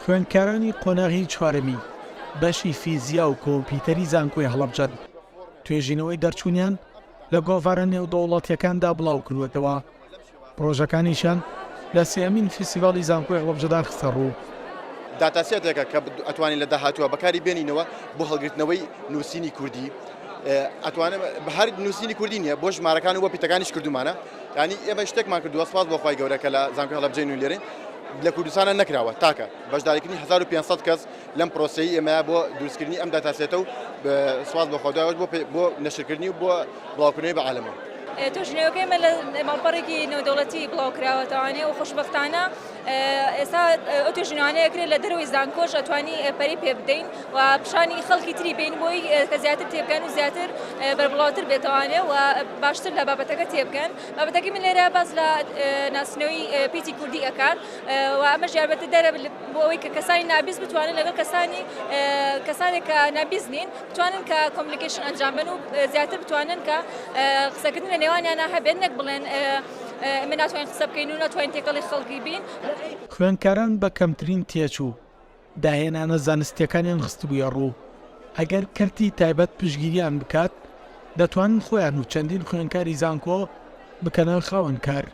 خوێندکارانی قۆناغی چوارەمی بەشی فیزیا و کۆمپیوتەری زانکۆی هەڵەبجە توێژینەوەی دەرچوونیان لە گۆڤارە نێودەوڵەتیەکاندا بڵاو کردوێتەوە. پرۆژەکانیشان لە سێمین فستیڤاڵی زانکۆی هەڵەبجەدا خستە ڕوو. داتاسێتێکە کە ئەتوانین لە داهاتووە بەکاری بێنینەوە بۆ هەڵگرتنەوەی نووسینی کوردی. ئەتوانێت هەر نووسینی کوردی نیە بۆ ژمارەکان و بۆ پیتەکانیش کردومانە. ینی ئێمە شتێکمان کردووە سپاس بۆ خی گەورەکە لە زانکۆی هەڵەبجەین و لێرەن لە کوردستانە نەکراوە تاکە بەشداریکردنی 1500 کەس لەم پرۆسەی ئێمە بۆ دروستکردنی ئەم داتاسێتە و سواز بە خۆداوەش بۆ نەشرکردنی و بۆ بڵاوکردنەوەی بە عالەمە. توێژینەوەکەمە لە ماڵپەڕێکی نێودەوڵەتی بڵاوکراوەتەوانێ و خۆشبەختانە ئێستا ئەو توێژینەوانەیەکرێت لە دەروی زانکۆش ئەتوانی پەری پێ بدەین و پیشانی خەڵکی تری بین بۆی کە زیاتر تێبگەن و زیاتر بەربڵاوتر بێتوانێ و باشتر لە بابەتەکە تێبگەن. بابەتەکەی من لێرە باز لە ناسنەوەی پیتی کوردی ئەکات و ئەمەش یارمەتی دەرە بۆ ئەوەی کە کەسانی نابیست بتوانن لەگەڵ کەسانێک کە نابیست نین بتوانن کە کۆمیونیکیشن ئەنجام بن و زیاتر بتوانن کە قسەکردن لە نێوانیانە هەبێت نەک بڵێن من ناتوانین قسە بکەین و ناتوانین تێکەڵی خەڵکی بین. خوێندکاران بە کەمترین تێچوو داهێنانە زانستیەکانیان خستبوویە ڕوو. ئەگەر کەرتی تایبەت پشگیریان بکات دەتوانن خۆیان و چەندین خوێندکاری زانکۆ بکەنە خاوەنکار.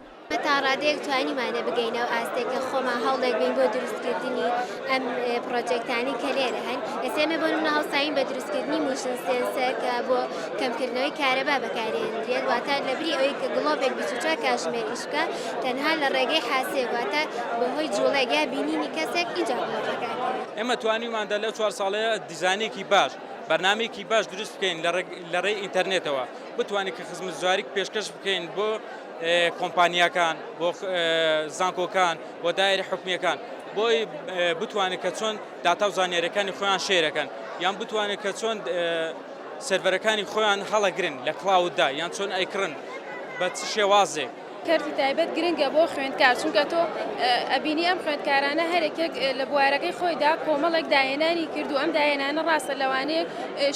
تا ڕادەیەک توانیمانە بگەینەوە ئاستێکە خۆمان هەوڵێک بین بۆ دروستکردنی ئەم پرۆجێکتانی کە لێرە هەن. ئێسێمە بۆ منە هەڵساین بە دروستکردنی موشن سێنسەر کە بۆ کەمکردنەوەی کارەبا بەکارهێنرێت واتە لەبری ئەوەی کە گڵۆبێک 24 کاتژمێریش بکە تەنها لە ڕێگەی حاسێک واتە بەهۆی جوڵێک یا بینینی کەسێک ئینجا بڵۆبەکار. ئێمە توانیماندا لەو 4 ساڵەیە دیزانێکی باش بەرنامێکی باش دروست بکەین لە ڕێی ئینتەرنێتەوە بتوانین کە خزمەتگوزاریک پێشکەش بکەین بۆ کۆمپانیاکان بۆ زانکۆکان بۆ دایرە حکومیەکان بۆی بتوانێت کە چۆن داتا و زانیاریەکانی خۆیان شێرەکەن یان بتوانێت کە چۆن سەرڤەرەکانی خۆیان هەڵەگرن لە کلااودا یان چۆن ئەیکڕن بە چ شێوازێک. کەرتی تایبەت گرنگە بۆ خوێندکار چونکە تۆ ئەبینی ئەم خوێندکارانە هەرێکێک لە بوارەکەی خۆیدا کۆمەڵێک داهێنانی کردو ئەم داهێنانە ڕاستە لەوانەیە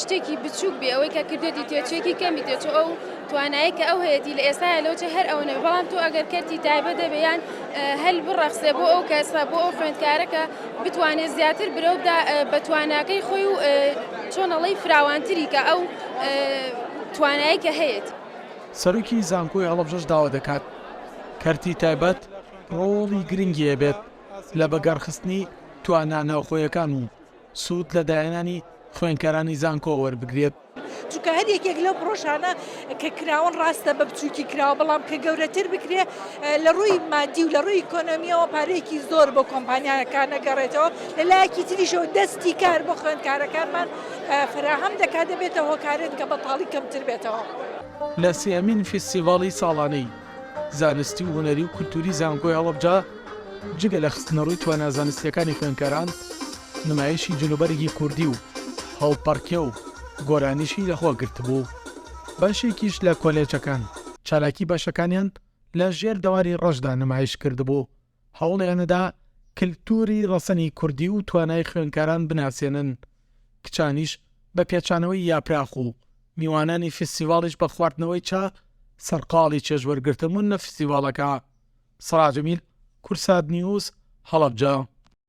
شتێکی بچووک بێ ئەوەی کە کردوێتی تێچێکی کەمی تێچۆ ئەو توانایی کە ئەو هەیەی لە ئێستاە لەوچە هەر ئەوەنە بەڵام تۆ ئەگەر کەرتی تایبەت دەبیان هەل بڕەخسێ بۆ ئەو کەسە بۆ ئەو خوێندکارەکە بتوانێت زیاتر برەودا بە تواناکەی خۆی و چۆنەڵی فراوانتری کە ئەو توانایی کە هەیەت. سەرۆکی زانکۆی هەڵەبجەش داوا دەکات کەرتی تایبەت ڕۆڵی گرنگیە بێت لە بەگارخستنی توانە ناوخۆیەکان و سوود لە داهێنانی خوێندکارانی زانکۆ وەربگرێت. چونکە هەر یەکێک لەو پرۆژانە کە کراون ڕاستە بە بچووکی کراوە بەڵام کە گەورەتر بکرێ لە ڕووی مادی و لە ڕووی ئیکۆنۆمیەوە پارەیەکی زۆر بۆ کۆمپانیاکان نەگەڕێتەوە لەلایەکی تریشەوە دەستی کار بۆ خوێندکارەکانمان فراهەم دەکات دەبێتەوە هۆکارێت کە بەتاڵی کەمتر بێتەوە. لە سێمین فستیڤاڵی ساڵانەی زانستی و هونەری و کولتوری زانکۆی هەڵەبجە جگە لە خستنەڕووی توانە زانستیەکانی خوێندکاران نمایشی جلوبەرێکی کوردی و هەڵپەڕکێ و گۆرانیشی لەخۆ گرتبوو. بەشێکیش لە کۆلێجەکان چالاکی بەشەکانیان لە ژێر دەواری ڕەشدا نمایش کردبوو. هەوڵیانەدا کللتوری ڕەسەنی کوردی و توانای خوێندکاران بناسێنن. کچانیش بە پێچانەوەی یاپراخ و میوانانی فستیڤاڵیش بە خواردنەوەی چا سەرقاڵی چێژوەرگرتمون لە فستیڤاڵەکە. سەراج جەمیل، کورسات نیوز، هەڵەبجە.